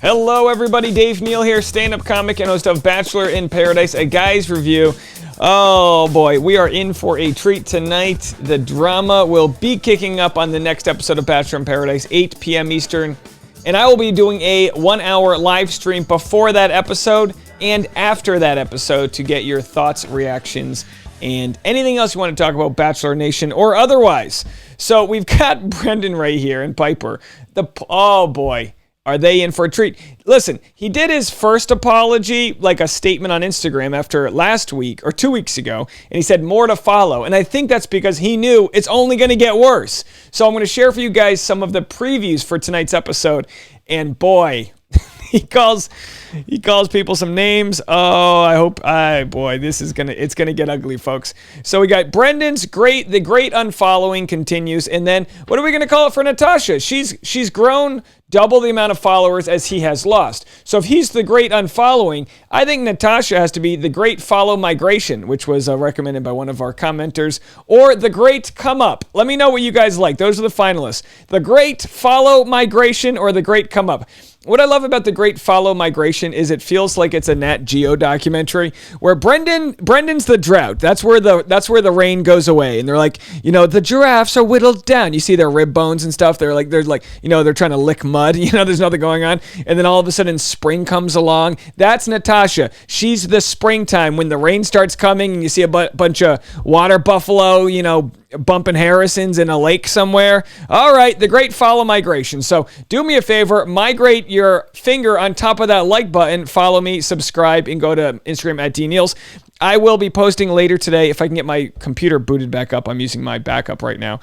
Hello, everybody. Dave Neal here, stand-up comic and host of Bachelor in Paradise, a guy's review. Oh, boy. We are in for a treat tonight. The drama will be kicking up on the next episode of Bachelor in Paradise, 8 p.m. Eastern. And I will be doing a 1-hour live stream before that episode and after that episode to get your thoughts, reactions, and anything else you want to talk about, Bachelor Nation or otherwise. So we've got Brendan right here and Pieper. Oh, boy. Are they in for a treat? Listen, he did his first apology, like a statement on Instagram after last week or 2 weeks ago, and he said more to follow. And I think that's because he knew it's only going to get worse. So I'm going to share for you guys some of the previews for tonight's episode. And boy, he calls people some names. Oh, it's gonna get ugly, folks. So we got Brendan's the great unfollowing continues, and then what are we gonna call it for Natasha? She's grown double the amount of followers as he has lost. So if he's the great unfollowing, I think Natasha has to be the great follow migration, which was recommended by one of our commenters, or the great come up. Let me know what you guys like. Those are the finalists. The great follow migration or the great come up. What I love about the Great Follow Migration is it feels like it's a Nat Geo documentary where Brendan's the drought. That's where the rain goes away, and they're like, the giraffes are whittled down. You see their rib bones and stuff. They're trying to lick mud. There's nothing going on, and then all of a sudden spring comes along. That's Natasha. She's the springtime when the rain starts coming, and you see a bunch of water buffalo, bumping Harrisons in a lake somewhere. All right, the Great Follow Migration. So do me a favor, migrate your finger on top of that like button, follow me, subscribe, and go to Instagram at DNeals. I will be posting later today if I can get my computer booted back up. I'm using my backup right now.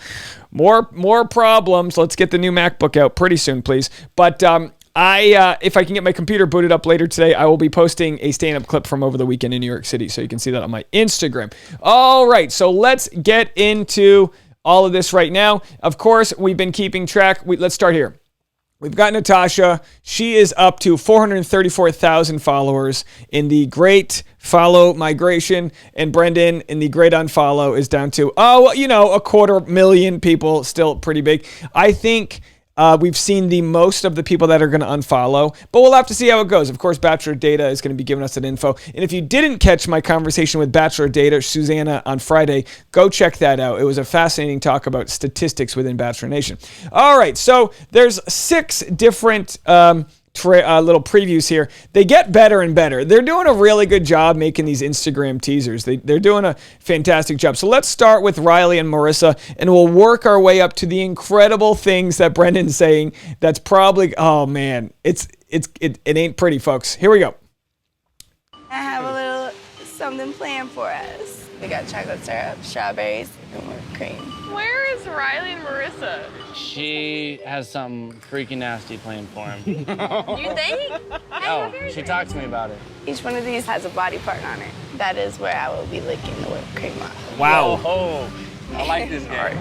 More problems. Let's get the new MacBook out pretty soon, please. But if I can get my computer booted up later today, I will be posting a stand-up clip from over the weekend in New York City, so you can see that on my Instagram. All right, so let's get into all of this right now. Of course, we've been keeping track. Let's start here. We've got Natasha. She is up to 434,000 followers in the Great Follow Migration, and Brendan in the Great Unfollow is down to, 250,000 people, still pretty big. I think we've seen the most of the people that are going to unfollow, but we'll have to see how it goes. Of course, Bachelor Data is going to be giving us that info. And if you didn't catch my conversation with Bachelor Data, Susanna, on Friday, go check that out. It was a fascinating talk about statistics within Bachelor Nation. All right, so there's 6 different little previews here. They get better and better. They're doing a really good job making these Instagram teasers. They're doing a fantastic job. So let's start with Riley and Maurissa, and we'll work our way up to the incredible things that Brendan's saying. That's probably, oh man, it ain't pretty, folks. Here we go. I have a little something planned for us. We got chocolate syrup, strawberries, and whipped cream. Where is Riley and Maurissa? She has something freaking nasty planned for him. You think? Oh, she talked to me about it. Each one of these has a body part on it. That is where I will be licking the whipped cream off. Wow. Oh, I like this game. All right.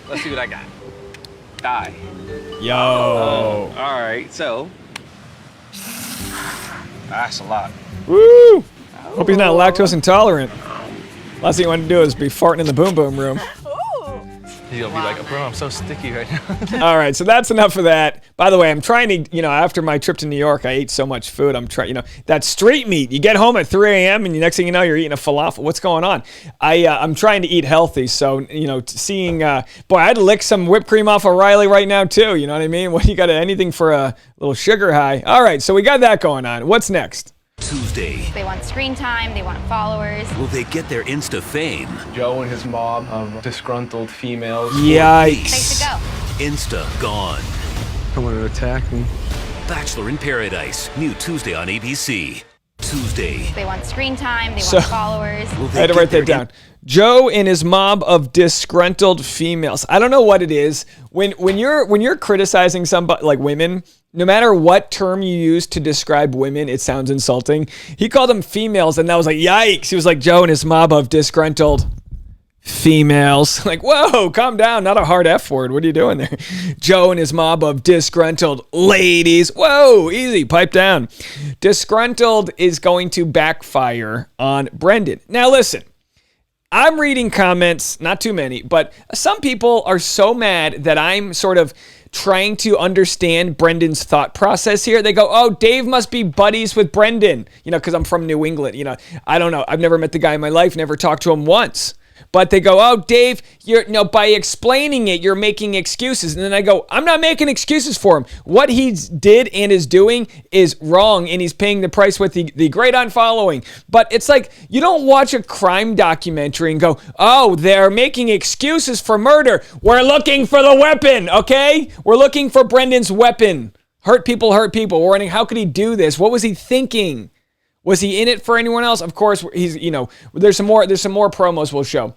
Let's see what I got. Die. Yo. All right, so. That's a lot. Woo. Hope he's not lactose intolerant. Last thing you want to do is be farting in the boom boom room. He's gonna be like, bro, I'm so sticky right now. All right, so that's enough of that. By the way, I'm trying to, after my trip to New York, I ate so much food. I'm trying, that street meat. You get home at 3 a.m. and the next thing you know, you're eating a falafel. What's going on? I'm trying to eat healthy. So, seeing, boy, I'd lick some whipped cream off of Riley right now too. You know what I mean? What, you got anything for a little sugar high? All right, so we got that going on. What's next? Tuesday. They want screen time, they want followers. Will they get their Insta fame? Joe and his mob of disgruntled females. Yikes. Place to go. Insta gone. I want to attack me. Bachelor in Paradise. New Tuesday on ABC. Tuesday. They want screen time, they want followers. I had to write that down. Joe and his mob of disgruntled females. I don't know what it is. When you're criticizing somebody, like women, no matter what term you use to describe women, it sounds insulting. He called them females, and that was like, yikes. He was like, Joe and his mob of disgruntled females. Like, whoa, calm down. Not a hard F word. What are you doing there? Joe and his mob of disgruntled ladies. Whoa, easy. Pipe down. Disgruntled is going to backfire on Brendan. Now, listen. I'm reading comments, not too many, but some people are so mad that I'm sort of trying to understand Brendan's thought process here. They go, oh, Dave must be buddies with Brendan, because I'm from New England. I don't know. I've never met the guy in my life, never talked to him once. But they go, oh, Dave, by explaining it, you're making excuses. And then I go, I'm not making excuses for him. What he did and is doing is wrong, and he's paying the price with the great unfollowing. But it's like, you don't watch a crime documentary and go, oh, they're making excuses for murder. We're looking for the weapon, okay? We're looking for Brendan's weapon. Hurt people. We're wondering, how could he do this? What was he thinking? Was he in it for anyone else? Of course, he's, there's some more promos we'll show.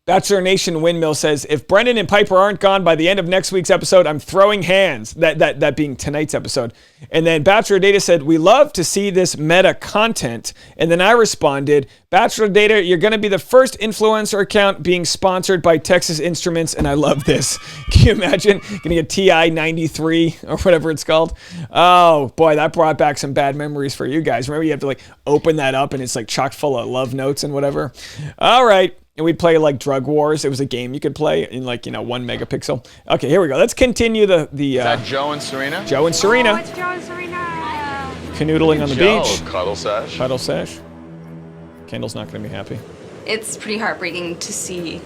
Bachelor Nation Windmill says, if Brendan and Pieper aren't gone by the end of next week's episode, I'm throwing hands. That being tonight's episode. And then Bachelor Data said, we love to see this meta content. And then I responded, Bachelor Data, you're going to be the first influencer account being sponsored by Texas Instruments, and I love this. Can you imagine getting a TI 93 or whatever it's called? Oh, boy, that brought back some bad memories for you guys. Remember, you have to open that up, and it's chock full of love notes and whatever. All right. And we'd play Drug Wars. It was a game you could play in 1 megapixel. Okay, here we go. Let's continue the Is that Joe and Serena? Joe and Serena. Oh, it's Joe and Serena. Canoodling on the beach. Cuddle sesh. Cuddle sesh. Kendall's not going to be happy. It's pretty heartbreaking to see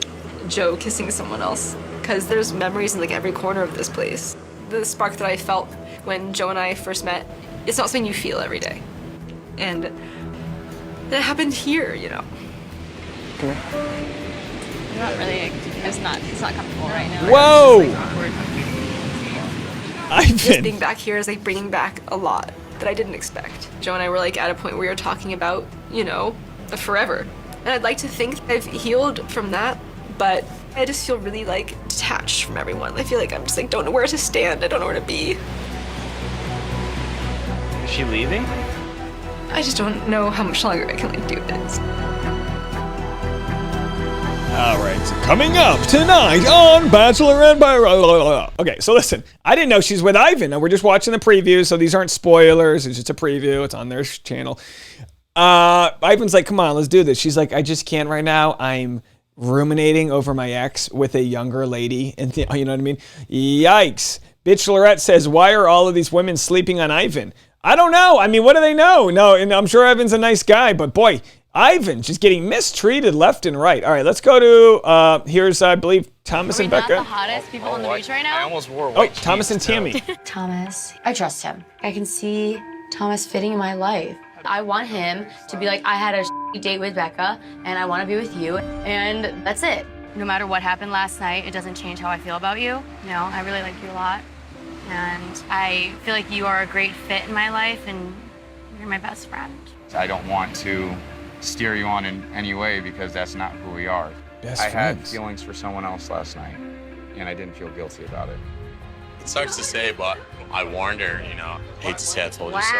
Joe kissing someone else, because there's memories in every corner of this place. The spark that I felt when Joe and I first met, it's not something you feel every day. And it happened here, I'm not really, it's not comfortable right now. Whoa! It's awkward. Just being back here is bringing back a lot that I didn't expect. Joe and I were at a point where we were talking about, the forever. And I'd like to think I've healed from that, but I just feel really detached from everyone. I feel I'm just don't know where to stand. I don't know where to be. Is she leaving? I just don't know how much longer I can do this. All right, so coming up tonight on Bachelor in Paradise. Okay, so listen, I didn't know she's with Ivan. Now, we're just watching the preview, so these aren't spoilers. It's just a preview. It's on their channel. Ivan's like, come on, let's do this. She's like, I just can't right now. I'm ruminating over my ex with a younger lady. And you know what I mean? Yikes. Bachelorette says, why are all of these women sleeping on Ivan? I don't know. I mean, what do they know? No, and I'm sure Ivan's a nice guy, but boy, Ivan's just getting mistreated left and right. All right, let's go to, here's, I believe, Thomas and Becca. Are we not the hottest people on the beach right now? I almost wore Oh, white Thomas and Tammy. Thomas, I trust him. I can see Thomas fitting in my life. I want him to be I had a date with Becca, and I want to be with you, and that's it. No matter what happened last night, it doesn't change how I feel about you. I really like you a lot. And I feel like you are a great fit in my life, and you're my best friend. I don't want to steer you on in any way because that's not who we are. Best I friends. had feelings for someone else last night, and I didn't feel guilty about it. It sucks to say, but I warned her, Hate to say I told you so.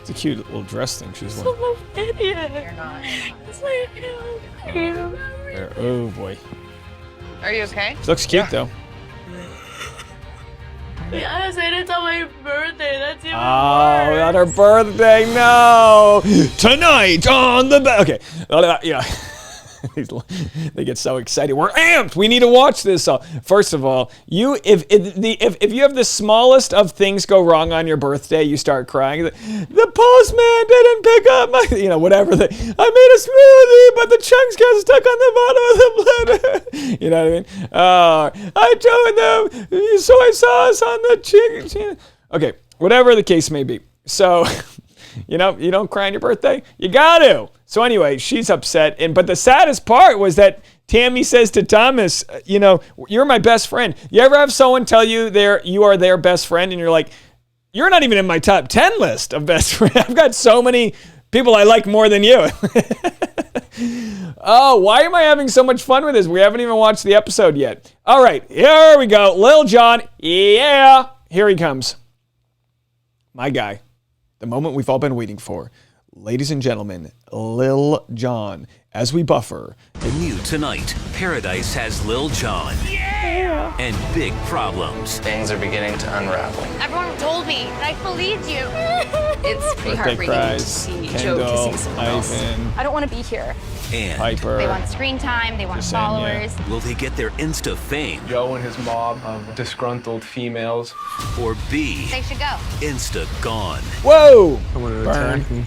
It's a cute little dress thing she's I'm wearing. an idiot. You're not. It's Oh, boy. Are you okay? She looks cute, though. Yeah, I said it's on my birthday. That's even Oh, on her birthday, no! Tonight on the okay, yeah. They get so excited. We're amped. We need to watch this. First of all, if you have the smallest of things go wrong on your birthday, you start crying. The postman didn't pick up my, whatever. I made a smoothie, but the chunks got stuck on the bottom of the blender. You know what I mean? I joined the soy sauce on the chicken. Okay, whatever the case may be. So. You don't cry on your birthday? You got to. So anyway, she's upset. But the saddest part was that Tammy says to Thomas, you're my best friend. You ever have someone tell you you are their best friend and you're like, you're not even in my top 10 list of best friends. I've got so many people I like more than you. Oh, why am I having so much fun with this? We haven't even watched the episode yet. All right, here we go. Lil Jon. Yeah. Here he comes. My guy. The moment we've all been waiting for. Ladies and gentlemen, Lil Jon, as we buffer. New tonight, Paradise has Lil Jon. Yeah! And big problems. Things are beginning to unravel. Everyone told me, and I believed you. It's pretty Birthday heartbreaking cries, to see Kendall, Joe kissing someone else. Ivan. I don't want to be here. And They Pieper. want screen time, they want Just saying, yeah. followers. will they get their Insta fame? Joe and his mob of disgruntled females. Or B, They should go. Insta gone? Whoa! Someone to Burn. attack me.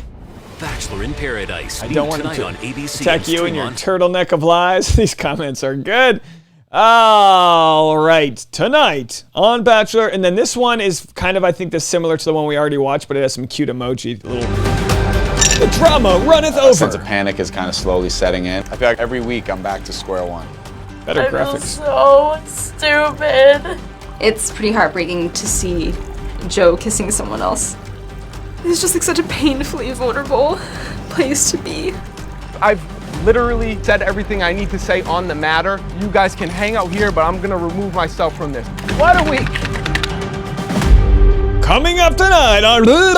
Bachelor in Paradise. I new don't want him tonight to on ABC. attack you and in your stream turtleneck of lies. These comments are good. All right, tonight on Bachelor, and then this one is kind of, I think, similar to the one we already watched, but it has some cute emoji. The drama runneth over. A sense of panic is kind of slowly setting in. I feel like every week I'm back to square one. Better I feel graphics. so stupid. It's pretty heartbreaking to see Joe kissing someone else. It's just like such a painfully vulnerable place to be. I've literally said everything I need to say on the matter. You guys can hang out here, but I'm gonna remove myself from this. What a week! Coming up tonight on The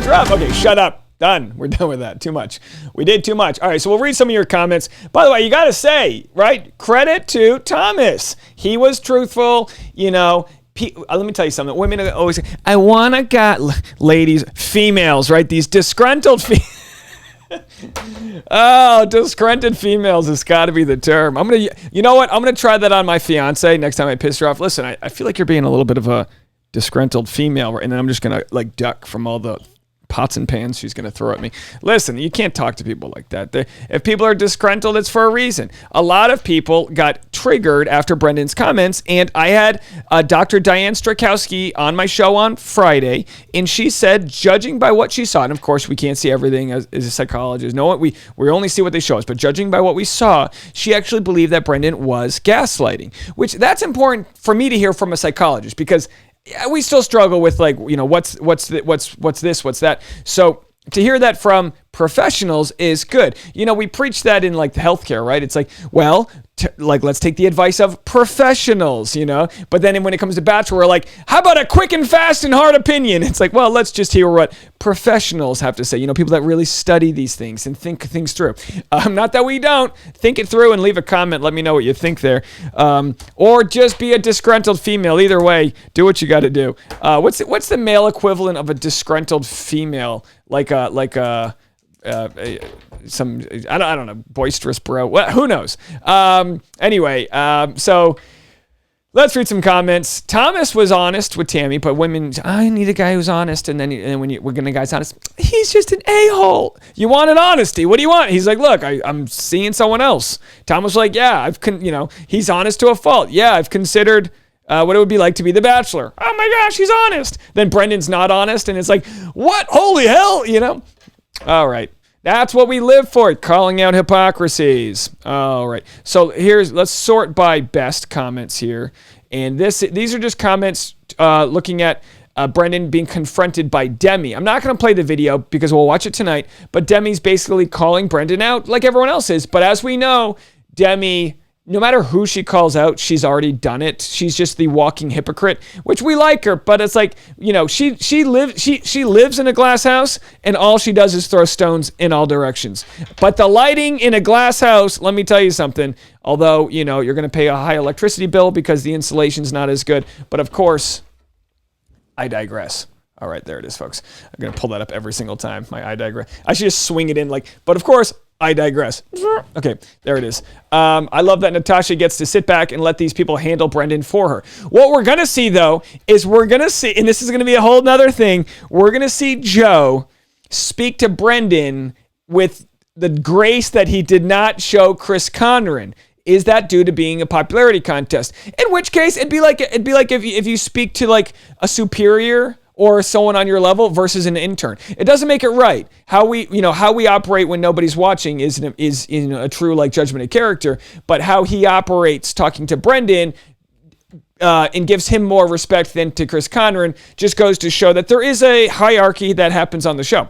Drop. Okay, shut up. Done. We're done with that. Too much. We did too much. All right, so we'll read some of your comments. By the way, you got to say, right, credit to Thomas. He was truthful, you know. Let me tell you something. Women are always say, I want to got ladies, females, right? These disgruntled females. Oh, disgruntled females has got to be the term. You know what? I'm going to try that on my fiance next time I piss her off. Listen, I feel like you're being a little bit of a disgruntled female, and then I'm just going to like duck from all the pots and pans she's going to throw at me. Listen, you can't talk to people like that. If people are disgruntled, it's for a reason. A lot of people got triggered after Brendan's comments, and I had Dr. Diane Strakowski on my show on Friday, and she said, judging by what she saw, and of course we can't see everything as a psychologist, we only see what they show us, but judging by what we saw, she actually believed that Brendan was gaslighting, which that's important for me to hear from a psychologist, because we still struggle with, like, you know, what's this, what's that. So to hear that from professionals is good. You know, we preach that in like the healthcare, right? It's like, well, let's take the advice of professionals, you know? But then when it comes to Bachelor, we're like, how about a quick and fast and hard opinion? It's like, well, let's just hear what professionals have to say. You know, people that really study these things and think things through. Not that we don't. Think it through and leave a comment. Let me know what you think there. Or just be a disgruntled female. Either way, do what you got to do. What's the male equivalent of a disgruntled female? I don't know, boisterous bro. Well, who knows? Anyway, so let's read some comments. Thomas was honest with Tammy, but women, I need a guy who's honest. And then when a guy's honest, he's just an a-hole. You wanted honesty. What do you want? He's like, look, I'm seeing someone else. Thomas was like, yeah, he's honest to a fault. Yeah, I've considered what it would be like to be the Bachelor. Oh my gosh, he's honest. Then Brendan's not honest, and it's like, what? Holy hell, you know? All right. That's what we live for, calling out hypocrisies. All right. So let's sort by best comments here. And these are just comments looking at Brendan being confronted by Demi. I'm not going to play the video because we'll watch it tonight, but Demi's basically calling Brendan out like everyone else is. But as we know, Demi, no matter who she calls out, she's already done it. She's just the walking hypocrite, which we like her, but it's like, you know, she lives in a glass house, and all she does is throw stones in all directions. But the lighting in a glass house, let me tell you something, although, you know, you're going to pay a high electricity bill because the insulation's not as good, but of course, I digress. All right, there it is, folks. I'm going to pull that up every single time. I digress. I should just swing it in like, but of course, I digress. Okay, there it is. I love that Natasha gets to sit back and let these people handle Brendan for her. What we're going to see, though, is and this is going to be a whole nother thing, we're going to see Joe speak to Brendan with the grace that he did not show Chris Conran. Is that due to being a popularity contest? In which case, it'd be like if you speak to like a superior or someone on your level versus an intern. It doesn't make it right. How we operate when nobody's watching is a true like judgment of character, but how he operates talking to Brendan and gives him more respect than to Chris Conran just goes to show that there is a hierarchy that happens on the show.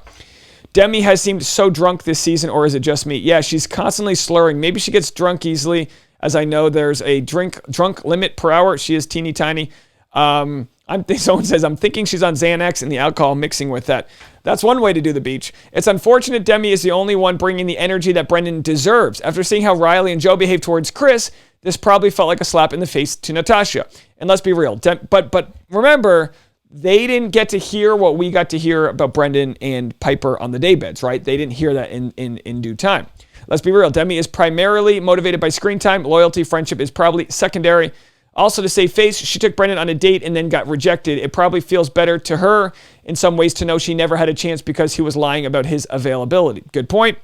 Demi has seemed so drunk this season, or is it just me? Yeah, she's constantly slurring. Maybe she gets drunk easily, as I know there's a drunk limit per hour. She is teeny tiny. Someone says, I'm thinking she's on Xanax and the alcohol mixing with that. That's one way to do the beach. It's unfortunate Demi is the only one bringing the energy that Brendan deserves. After seeing how Riley and Joe behave towards Chris, this probably felt like a slap in the face to Natasha. And let's be real. But remember, they didn't get to hear what we got to hear about Brendan and Pieper on the daybeds, right? They didn't hear that in due time. Let's be real. Demi is primarily motivated by screen time. Loyalty, friendship is probably secondary. Also, to save face, she took Brendan on a date and then got rejected. It probably feels better to her in some ways to know she never had a chance because he was lying about his availability. Good point.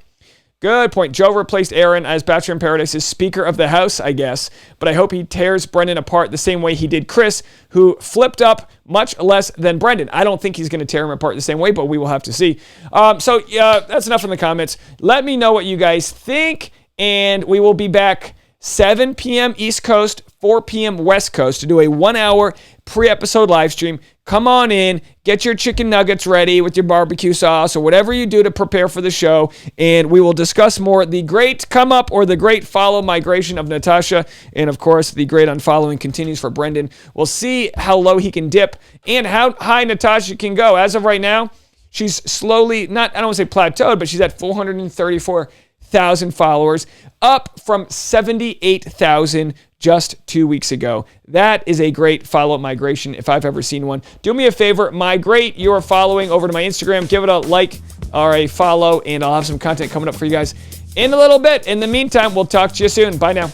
Good point. Joe replaced Aaron as Bachelor in Paradise's Speaker of the House, I guess. But I hope he tears Brendan apart the same way he did Chris, who flipped up much less than Brendan. I don't think he's going to tear him apart the same way, but we will have to see. So that's enough in the comments. Let me know what you guys think, and we will be back 7 p.m. East Coast, 4 p.m. West Coast to do a 1-hour pre-episode live stream. Come on in, get your chicken nuggets ready with your barbecue sauce or whatever you do to prepare for the show, and we will discuss more the great come up or the great follow migration of Natasha, and of course the great unfollowing continues for Brendan. We'll see how low he can dip and how high Natasha can go. As of right now, she's slowly, I don't want to say plateaued, but she's at 434,000 followers, up from 78,000 just 2 weeks ago. That is a great follow-up migration if I've ever seen one. Do me a favor, migrate your following over to my Instagram. Give it a like or a follow, and I'll have some content coming up for you guys in a little bit. In the meantime, we'll talk to you soon. Bye now.